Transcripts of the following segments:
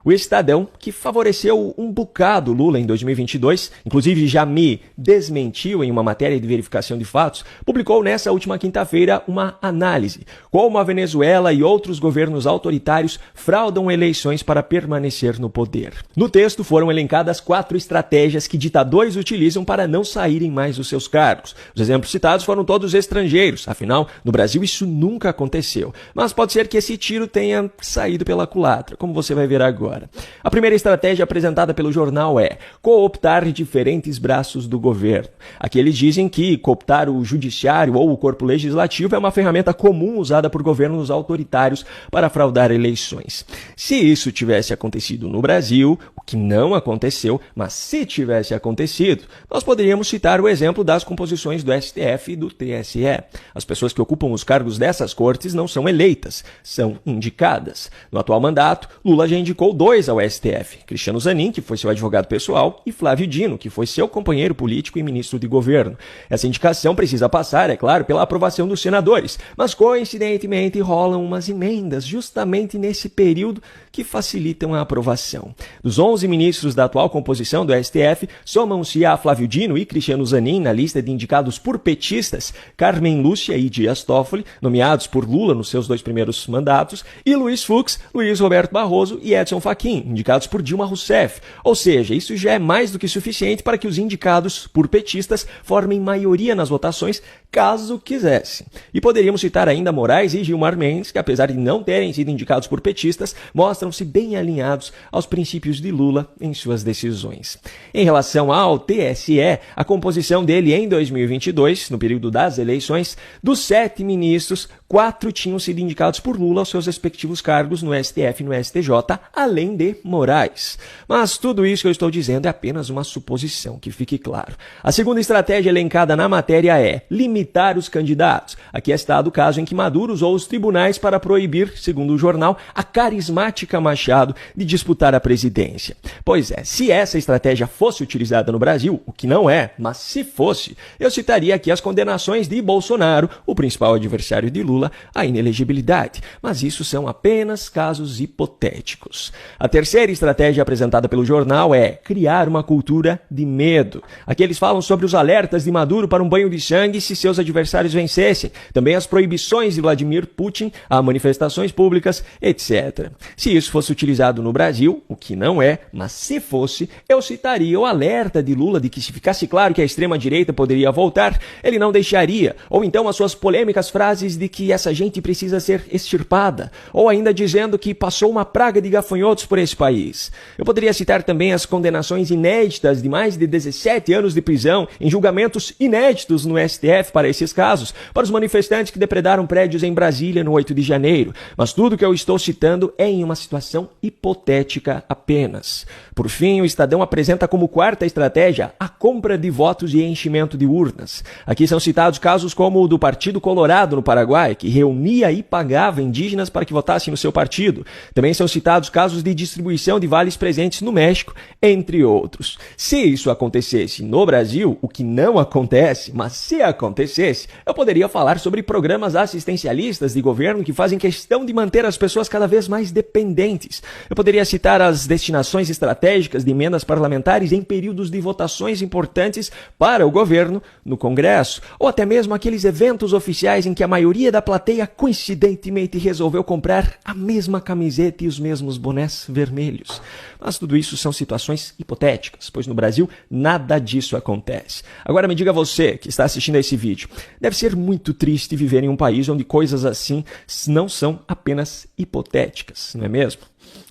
O Estadão, que favoreceu um bocado Lula em 2022, inclusive já me desmentiu em uma matéria de verificação de fatos, publicou nessa última quinta-feira uma análise como a Venezuela e outros governos autoritários fraudam eleições para permanecer no poder. No texto foram elencadas 4 estratégias que ditadores utilizam para não saírem mais dos seus cargos. Os exemplos citados foram todos estrangeiros, afinal, no Brasil isso nunca aconteceu. Mas pode ser que esse tiro tenha saído pela culatra, como você vai ver agora. A primeira estratégia apresentada pelo jornal é cooptar diferentes braços do governo. Aqui eles dizem que cooptar o judiciário ou o corpo legislativo é uma ferramenta comum usada por governos autoritários para fraudar eleições. Se isso tivesse acontecido no Brasil, o que não aconteceu, mas se tivesse acontecido, nós poderíamos citar o exemplo das composições do STF e do TSE. As pessoas que ocupam os cargos dessas cortes não são eleitas, são indicadas. No atual mandato, Lula já indicou 2 ao STF, Cristiano Zanin, que foi seu advogado pessoal, e Flávio Dino, que foi seu companheiro político e ministro de governo. Essa indicação precisa passar, é claro, pela aprovação dos senadores, mas coincidentemente rolam umas emendas justamente nesse período que facilitam a aprovação. Dos 11 ministros da atual composição do STF, somam-se a Flávio Dino e Cristiano Zanin na lista de indicados por petistas, Carmen Lúcia e Dias Toffoli, nomeados por Lula nos seus 2 primeiros mandatos, e Luiz Fux, Luiz Roberto Barroso e Edson Fachin, indicados por Dilma Rousseff. Ou seja, isso já é mais do que suficiente para que os indicados por petistas formem maioria nas votações, caso quisessem. E poderíamos citar ainda Moraes e Gilmar Mendes, que apesar de não terem sido indicados por petistas, mostram-se bem alinhados aos princípios de Lula em suas decisões. Em relação ao TSE, a composição dele em 2022, no período das eleições, dos 7 ministros, 4 tinham sido indicados por Lula aos seus respectivos cargos no STF e no STJ, além de Moraes. Mas tudo isso que eu estou dizendo é apenas uma suposição, que fique claro. A segunda estratégia elencada na matéria é limitar os candidatos. Aqui é citado o caso em que Maduro usou os tribunais para proibir, segundo o jornal, a carismática Machado de disputar a presidência. Pois é, se essa estratégia fosse utilizada no Brasil, o que não é, mas se fosse, eu citaria aqui as condenações de Bolsonaro, o principal adversário de Lula, à inelegibilidade. Mas isso são apenas casos hipotéticos. A terceira estratégia apresentada pelo jornal é criar uma cultura de medo. Aqui eles falam sobre os alertas de Maduro para um banho de sangue se seus adversários vencessem, também as proibições de Vladimir Putin a manifestações públicas, etc. Se isso fosse utilizado no Brasil, o que não é, mas se fosse, eu citaria o alerta de Lula de que se ficasse claro que a extrema-direita poderia voltar, ele não deixaria, ou então as suas polêmicas frases de que essa gente precisa ser extirpada, ou ainda dizendo que passou uma praga de gafanhotos por esse país. Eu poderia citar também as condenações inéditas de mais de 17 anos de prisão em julgamentos inéditos no STF para esses casos, para os manifestantes que depredaram prédios em Brasília no 8 de janeiro. Mas tudo que eu estou citando é em uma situação hipotética apenas. Por fim, o Estadão apresenta como quarta estratégia a compra de votos e enchimento de urnas. Aqui são citados casos como o do Partido Colorado no Paraguai, que reunia e pagava indígenas para que votassem no seu partido. Também são citados casos de distribuição de vales presentes no México, entre outros. Se isso acontecesse no Brasil, o que não acontece, mas se acontecesse, eu poderia falar sobre programas assistencialistas de governo que fazem questão de manter as pessoas cada vez mais dependentes. Eu poderia citar as destinações estratégicas de emendas parlamentares em períodos de votações importantes para o governo no Congresso, ou até mesmo aqueles eventos oficiais em que a maioria da plateia coincidentemente resolveu comprar a mesma camiseta e os mesmos bonés vermelhos. Mas tudo isso são situações hipotéticas, pois no Brasil nada disso acontece. Agora me diga você, que está assistindo a esse vídeo, deve ser muito triste viver em um país onde coisas assim não são apenas hipotéticas, não é mesmo?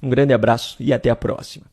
Um grande abraço e até a próxima.